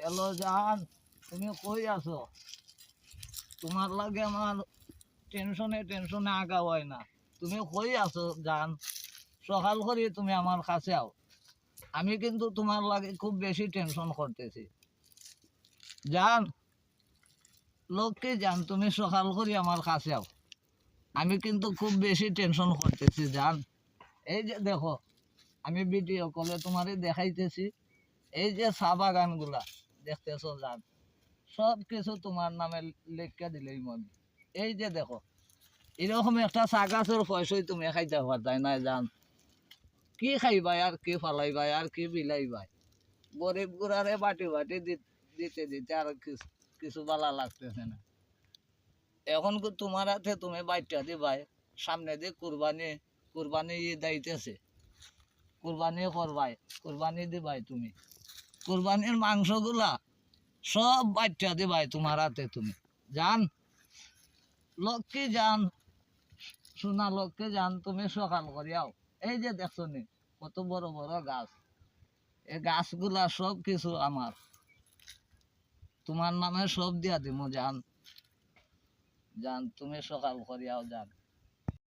এলো জান, তুমি কই আছো? তোমার লাগে আমার টেনশনে টেনশনে আগা হয় না। তুমি কই আছো জান? সকাল করে তুমি আমার কাছে আও। আমি কিন্তু তোমার লাগে খুব বেশি টেনশন করতেছি জান। লোককে জান, তুমি সকাল করে আমার কাছে আও। আমি কিন্তু খুব বেশি টেনশন করতেছি জান। এই যে দেখো, আমি ভিডিও কলে তোমারে দেখাইতেছি, এই যে চা বাগানগুলা দেখতেছো জান, সব কিছু তোমার নামে লেখা দিলেই মনে। এই যে দেখো, এরকম একটা চা গাছের পয়সাই তুমি খাইতে পারতাই না জান। কি খাইবাই আর কি ফালাইবাই আর কি বিলাইবাই? গরিব গুড়ারে বাটি বাটি দিতে দিতে আর কিছু বালা লাগতেছে না। এখন তোমার হাতে তুমি বাইটটা দিবাই, সামনে দিয়ে কুরবানি, কুরবানি ঈদ আইতেছে, কুরবানি করবাই, কুরবানি দিবাই তুমি। কুরবানির মাংসগুলা সব বাচ্চা দিবাই তোমার হাতে তুমি জান। লক্ষ্মী জান, সোনা লক্ষ্মী জান, তুমি সকাল করিয়াও। এই যে দেখছো নি কত বড় বড় গাছ, এই গাছগুলা সব কিছু আমার, তোমার নামে সব দিয়া দিব জান। জান তুমি সকাল করিয়াও জান।